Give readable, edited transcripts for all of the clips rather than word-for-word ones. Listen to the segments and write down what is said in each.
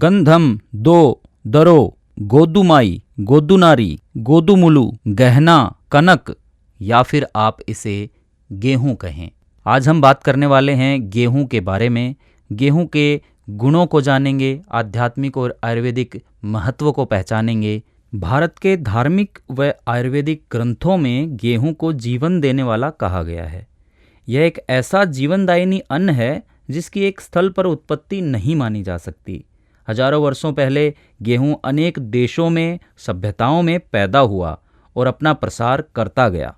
गंधम, दो, दरो, गोदुमाई, गोदुनारी, गोदुमुलु, गहना, कनक या फिर आप इसे गेहूं कहें। आज हम बात करने वाले हैं गेहूं के बारे में। गेहूं के गुणों को जानेंगे, आध्यात्मिक और आयुर्वेदिक महत्व को पहचानेंगे। भारत के धार्मिक व आयुर्वेदिक ग्रंथों में गेहूं को जीवन देने वाला कहा गया है। यह एक ऐसा जीवनदायिनी अन्न है जिसकी एक स्थल पर उत्पत्ति नहीं मानी जा सकती। हजारों वर्षों पहले गेहूं अनेक देशों में, सभ्यताओं में पैदा हुआ और अपना प्रसार करता गया।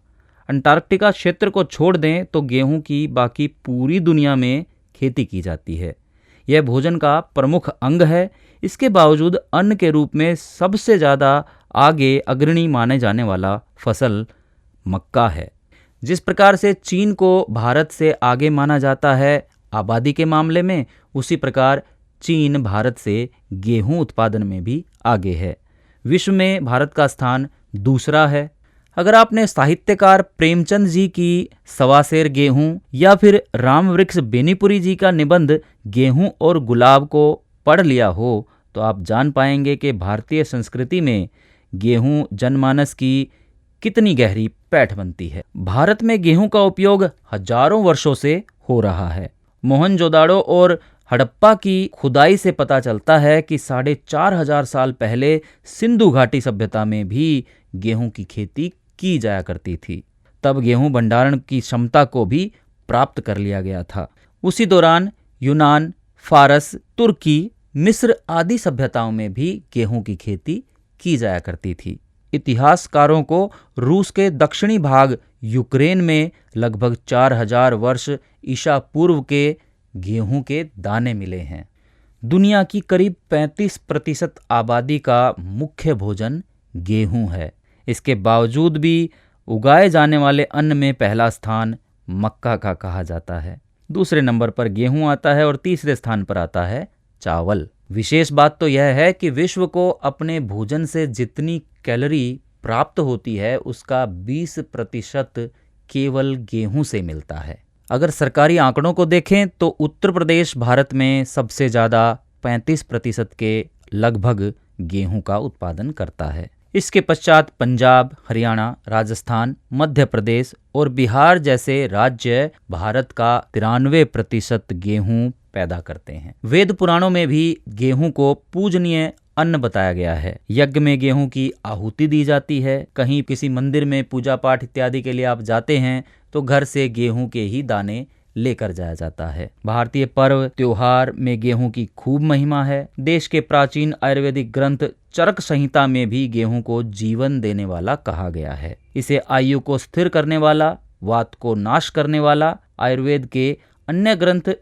अंटार्कटिका क्षेत्र को छोड़ दें तो गेहूं की बाकी पूरी दुनिया में खेती की जाती है। यह भोजन का प्रमुख अंग है। इसके बावजूद अन्न के रूप में सबसे ज़्यादा आगे अग्रणी माने जाने वाला फसल मक्का है। जिस प्रकार से चीन को भारत से आगे माना जाता है आबादी के मामले में, उसी प्रकार चीन भारत से गेहूं उत्पादन में भी आगे है। विश्व में भारत का स्थान दूसरा है। अगर आपने साहित्यकार प्रेमचंद जी की सवासेर गेहूं या फिर रामवृक्ष बेनीपुरी जी का निबंध गेहूं और गुलाब को पढ़ लिया हो तो आप जान पाएंगे कि भारतीय संस्कृति में गेहूं जनमानस की कितनी गहरी पैठ बनती है। भारत में गेहूं का उपयोग हजारों वर्षों से हो रहा है। मोहनजोदाड़ो और हड़प्पा की खुदाई से पता चलता है कि 4500 साल पहले सिंधु घाटी सभ्यता में भी गेहूं की खेती की जाया करती थी। तब गेहूं भंडारण की क्षमता को भी प्राप्त कर लिया गया था। उसी दौरान यूनान, फारस, तुर्की, मिस्र आदि सभ्यताओं में भी गेहूं की खेती की जाया करती थी। इतिहासकारों को रूस के दक्षिणी भाग यूक्रेन में लगभग 4000 वर्ष ईसा पूर्व के गेहूं के दाने मिले हैं। दुनिया की करीब 35% आबादी का मुख्य भोजन गेहूं है। इसके बावजूद भी उगाए जाने वाले अन्न में पहला स्थान मक्का का कहा जाता है। दूसरे नंबर पर गेहूं आता है और तीसरे स्थान पर आता है चावल। विशेष बात तो यह है कि विश्व को अपने भोजन से जितनी कैलोरी प्राप्त होती है उसका 20% केवल गेहूं से मिलता है। अगर सरकारी आंकड़ों को देखें तो उत्तर प्रदेश भारत में सबसे ज़्यादा 35% के लगभग गेहूं का उत्पादन करता है। इसके पश्चात पंजाब, हरियाणा, राजस्थान, मध्य प्रदेश और बिहार जैसे राज्य भारत का 93% गेहूं पैदा करते हैं। वेद पुराणों में भी गेहूं को पूजनीय अन्न बताया गया है। यज्ञ में गेहूं की आहुति दी जाती है। कहीं किसी मंदिर में पूजा पाठ इत्यादि के लिए आप जाते हैं तो घर से गेहूं के ही दाने लेकर जाया जाता है। भारतीय पर्व त्योहार में गेहूं की खूब महिमा है। देश के प्राचीन आयुर्वेदिक ग्रंथ चरक संहिता में भी गेहूं को जीवन देने वाला कहा गया है। इसे आयु को स्थिर करने वाला, वात को नाश करने वाला। आयुर्वेद के अन्य ग्रंथ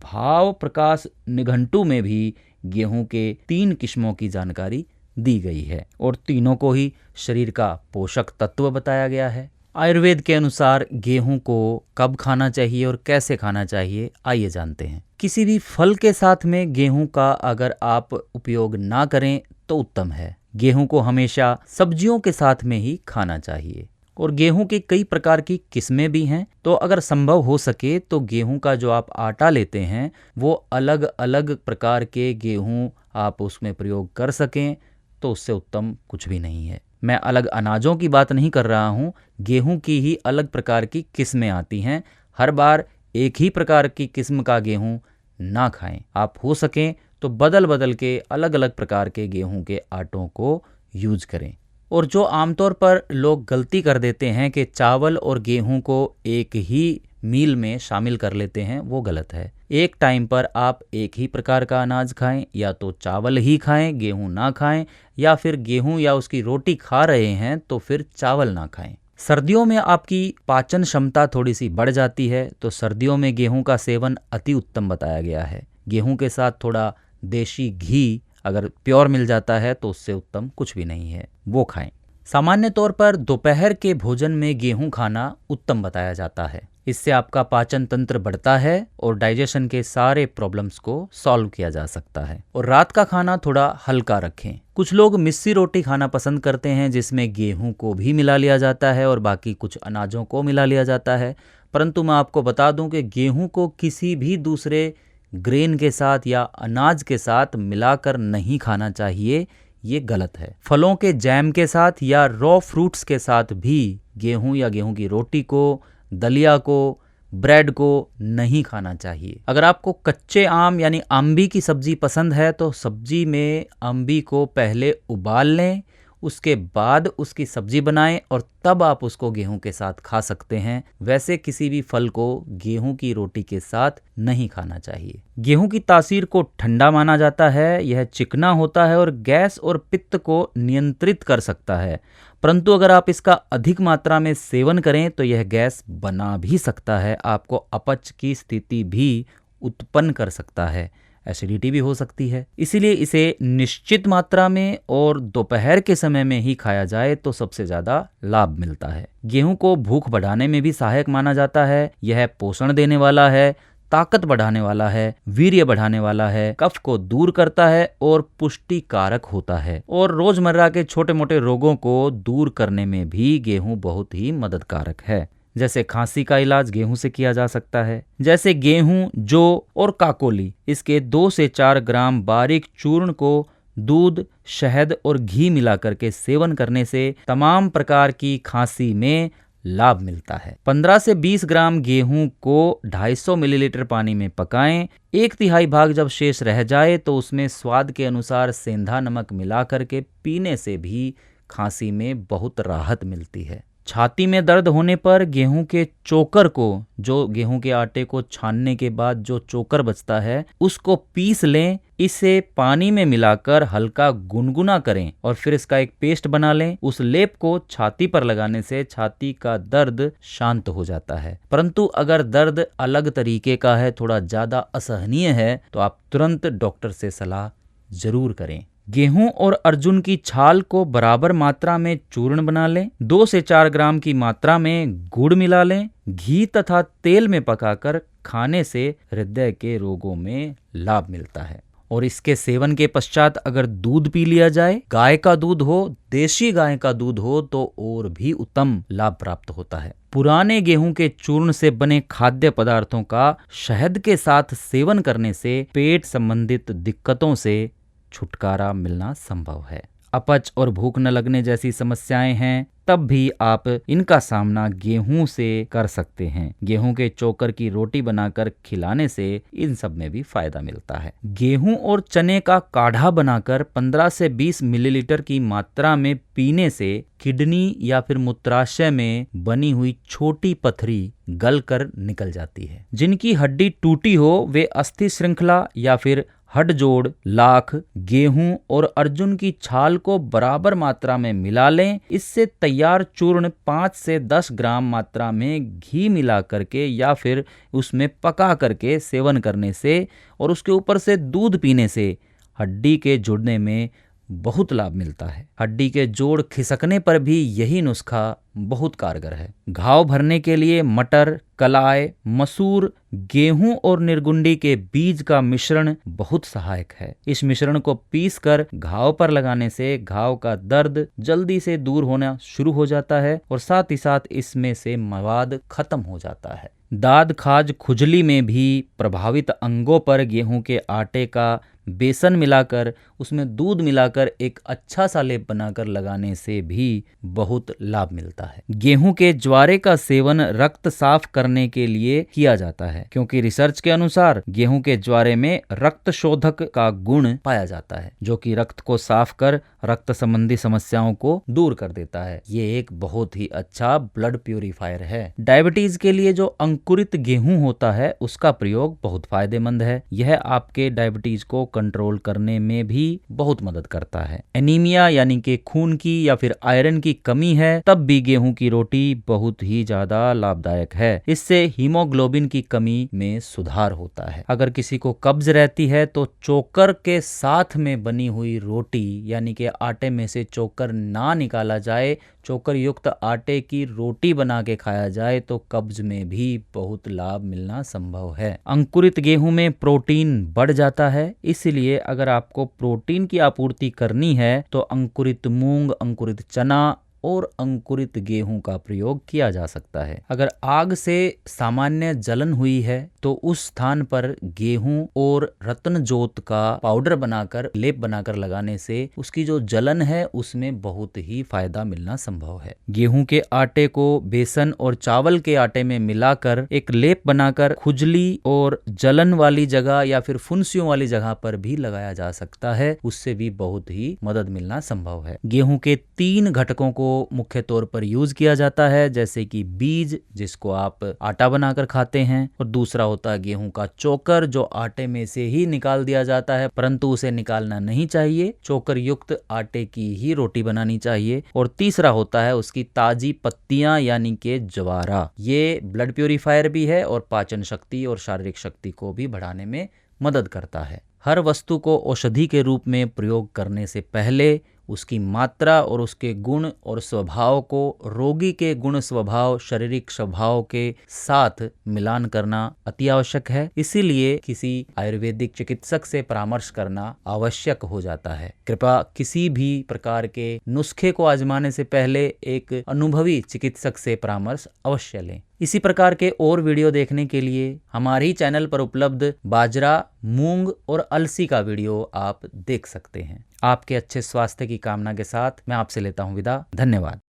भाव प्रकाश निघंटु में भी गेहूं के 3 किस्मों की जानकारी दी गई है और तीनों को ही शरीर का पोषक तत्व बताया गया है। आयुर्वेद के अनुसार गेहूं को कब खाना चाहिए और कैसे खाना चाहिए, आइए जानते हैं। किसी भी फल के साथ में गेहूं का अगर आप उपयोग ना करें तो उत्तम है। गेहूं को हमेशा सब्जियों के साथ में ही खाना चाहिए। और गेहूं की कई प्रकार की किस्में भी हैं, तो अगर संभव हो सके तो गेहूं का जो आप आटा लेते हैं वो अलग अलग प्रकार के गेहूं आप उसमें प्रयोग कर सकें तो उससे उत्तम कुछ भी नहीं है। मैं अलग अनाजों की बात नहीं कर रहा हूं, गेहूं की ही अलग प्रकार की किस्में आती हैं। हर बार एक ही प्रकार की किस्म का गेहूं ना खाएं। आप हो सकें तो बदल बदल के अलग अलग प्रकार के गेहूं के आटों को यूज करें। और जो आमतौर पर लोग गलती कर देते हैं कि चावल और गेहूं को एक ही मील में शामिल कर लेते हैं, वो गलत है। एक टाइम पर आप एक ही प्रकार का अनाज खाएं, या तो चावल ही खाएं, गेहूं ना खाएं, या फिर गेहूं या उसकी रोटी खा रहे हैं तो फिर चावल ना खाएं। सर्दियों में आपकी पाचन क्षमता थोड़ी सी बढ़ जाती है तो सर्दियों में गेहूं का सेवन अति उत्तम बताया गया है। गेहूं के साथ थोड़ा देशी घी अगर प्योर मिल जाता है तो उससे उत्तम कुछ भी नहीं है, वो खाएं। सामान्य तौर पर दोपहर के भोजन में गेहूं खाना उत्तम बताया जाता है। इससे आपका पाचन तंत्र बढ़ता है और डाइजेशन के सारे प्रॉब्लम्स को सॉल्व किया जा सकता है। और रात का खाना थोड़ा हल्का रखें। कुछ लोग मिस्सी रोटी खाना पसंद करते हैं जिसमें गेहूं को भी मिला लिया जाता है और बाकी कुछ अनाजों को मिला लिया जाता है, परंतु मैं आपको बता दूं कि गेहूं को किसी भी दूसरे ग्रेन के साथ या अनाज के साथ मिलाकर नहीं खाना चाहिए, ये गलत है। फलों के जैम के साथ या रॉ फ्रूट्स के साथ भी गेहूं या गेहूं की रोटी को, दलिया को, ब्रेड को नहीं खाना चाहिए। अगर आपको कच्चे आम यानी अम्बी की सब्जी पसंद है तो सब्जी में अम्बी को पहले उबाल लें, उसके बाद उसकी सब्जी बनाएं और तब आप उसको गेहूं के साथ खा सकते हैं। वैसे किसी भी फल को गेहूं की रोटी के साथ नहीं खाना चाहिए। गेहूं की तासीर को ठंडा माना जाता है। यह चिकना होता है और गैस और पित्त को नियंत्रित कर सकता है, परंतु अगर आप इसका अधिक मात्रा में सेवन करें तो यह गैस बना भी सकता है, आपको अपच की स्थिति भी उत्पन्न कर सकता है, एसिडिटी भी हो सकती है। इसीलिए इसे निश्चित मात्रा में और दोपहर के समय में ही खाया जाए तो सबसे ज्यादा लाभ मिलता है। गेहूं को भूख बढ़ाने में भी सहायक माना जाता है। यह पोषण देने वाला है, ताकत बढ़ाने वाला है, वीर्य बढ़ाने वाला है, कफ को दूर करता है और पुष्टि कारक होता है, और रोजमर्रा के छोटे मोटे रोगों को दूर करने में भी गेहूं बहुत ही मददकारक है। जैसे खांसी का इलाज गेहूं से किया जा सकता है। जैसे गेहूं, जौ और काकोली, इसके 2 से 4 ग्राम बारीक चूर्ण को दूध, शहद और घी मिलाकर के सेवन करने से तमाम प्रकार की खांसी में लाभ मिलता है। 15 से 20 ग्राम गेहूं को 250 मिलीलीटर पानी में पकाएं। 1/3 भाग जब शेष रह जाए तो उसमें स्वाद के अनुसार सेंधा नमक मिला करके पीने से भी खांसी में बहुत राहत मिलती है। छाती में दर्द होने पर गेहूं के चोकर को, जो गेहूं के आटे को छानने के बाद जो चोकर बचता है, उसको पीस लें। इसे पानी में मिलाकर हल्का गुनगुना करें और फिर इसका एक पेस्ट बना लें। उस लेप को छाती पर लगाने से छाती का दर्द शांत हो जाता है। परंतु अगर दर्द अलग तरीके का है, थोड़ा ज्यादा असहनीय है, तो आप तुरंत डॉक्टर से सलाह जरूर करें। गेहूं और अर्जुन की छाल को बराबर मात्रा में चूर्ण बना लें। 2 से 4 ग्राम की मात्रा में गुड़ मिला लें। घी तथा तेल में पकाकर खाने से हृदय के रोगों में लाभ मिलता है। और इसके सेवन के पश्चात अगर दूध पी लिया जाए, गाय का दूध हो, देशी गाय का दूध हो, तो और भी उत्तम लाभ प्राप्त होता है। पुराने गेहूं के चूर्ण से बने खाद्य पदार्थों का शहद के साथ सेवन करने से पेट संबंधित दिक्कतों से छुटकारा मिलना संभव है। अपच और भूख न लगने जैसी समस्याएं हैं, तब भी आप इनका सामना गेहूं से कर सकते हैं। गेहूं के चोकर की रोटी बनाकर खिलाने से इन सब में भी फायदा मिलता है। गेहूं और चने का काढ़ा बनाकर 15 से 20 मिलीलीटर की मात्रा में पीने से किडनी या फिर मूत्राशय में बनी हुई छोटी पथरी गलकर निकल जाती है। जिनकी हड्डी टूटी हो वे अस्थि श्रृंखला या फिर हड्ड जोड़, लाख, गेहूं और अर्जुन की छाल को बराबर मात्रा में मिला लें। इससे तैयार चूर्ण 5 से 10 ग्राम मात्रा में घी मिला करके या फिर उसमें पका करके सेवन करने से और उसके ऊपर से दूध पीने से हड्डी के जुड़ने में बहुत लाभ मिलता है। हड्डी के जोड़ खिसकने पर भी यही नुस्खा बहुत कारगर है। घाव भरने के लिए मटर, कलाय, मसूर, गेहूं और निर्गुंडी के बीज का मिश्रण बहुत सहायक है। इस मिश्रण को पीसकर घाव पर लगाने से घाव का दर्द जल्दी से दूर होना शुरू हो जाता है और साथ ही साथ इसमें से मवाद खत्म हो जाता है। दाद, खाज, खुजली में भी प्रभावित अंगों पर गेहूं के आटे का बेसन मिलाकर उसमें दूध मिलाकर एक अच्छा सा लेप बनाकर लगाने से भी बहुत लाभ मिलता है। गेहूं के ज्वारे का सेवन रक्त साफ करने के लिए किया जाता है, क्योंकि रिसर्च के अनुसार गेहूं के ज्वारे में रक्त शोधक का गुण पाया जाता है, जो कि रक्त को साफ कर रक्त संबंधी समस्याओं को दूर कर देता है। ये एक बहुत ही अच्छा ब्लड प्यूरिफायर है। डायबिटीज के लिए जो अंकुरित गेहूं होता है उसका प्रयोग बहुत फायदेमंद है। यह आपके डायबिटीज को कंट्रोल करने में भी बहुत मदद करता है। एनीमिया यानी कि खून की या फिर आयरन की कमी है, तब भी गेहूं की रोटी बहुत ही ज्यादा लाभदायक है। इससे हीमोग्लोबिन की कमी में सुधार होता है। अगर किसी को कब्ज रहती है तो चोकर के साथ में बनी हुई रोटी यानी कि आटे में से चोकर ना निकाला जाए, चोकर युक्त आटे की रोटी बना के खाया जाए तो कब्ज में भी बहुत लाभ मिलना संभव है। अंकुरित गेहूं में प्रोटीन बढ़ जाता है, इसलिए अगर आपको प्रोटीन की आपूर्ति करनी है तो अंकुरित मूंग, अंकुरित चना और अंकुरित गेहूं का प्रयोग किया जा सकता है। अगर आग से सामान्य जलन हुई है तो उस स्थान पर गेहूं और रत्नजोत का पाउडर बनाकर लेप बनाकर लगाने से उसकी जो जलन है उसमें बहुत ही फायदा मिलना संभव है। गेहूं के आटे को बेसन और चावल के आटे में मिलाकर एक लेप बनाकर खुजली और जलन वाली जगह या फिर फुंसियों वाली जगह पर भी लगाया जा सकता है, उससे भी बहुत ही मदद मिलना संभव है। गेहूं के 3 घटकों को मुख्य तौर पर यूज किया जाता है, जैसे कि बीज जिसको आप आटा बनाकर खाते हैं, और दूसरा होता है गेहूं का चोकर जो आटे में से ही निकाल दिया जाता है, परंतु उसे निकालना नहीं चाहिए, चोकर युक्त आटे की ही रोटी बनानी चाहिए। और तीसरा होता है उसकी ताजी पत्तियां यानी कि ज्वारा। ये ब्लड प्यूरिफायर भी है और पाचन शक्ति और शारीरिक शक्ति को भी बढ़ाने में मदद करता है। हर वस्तु को औषधि के रूप में प्रयोग करने से पहले उसकी मात्रा और उसके गुण और स्वभाव को रोगी के गुण स्वभाव शारीरिक स्वभाव के साथ मिलान करना अति आवश्यक है। इसीलिए किसी आयुर्वेदिक चिकित्सक से परामर्श करना आवश्यक हो जाता है। कृपया किसी भी प्रकार के नुस्खे को आजमाने से पहले एक अनुभवी चिकित्सक से परामर्श अवश्य लें। इसी प्रकार के और वीडियो देखने के लिए हमारे चैनल पर उपलब्ध बाजरा, मूंग और अलसी का वीडियो आप देख सकते हैं। आपके अच्छे स्वास्थ्य की कामना के साथ मैं आपसे लेता हूं विदा। धन्यवाद।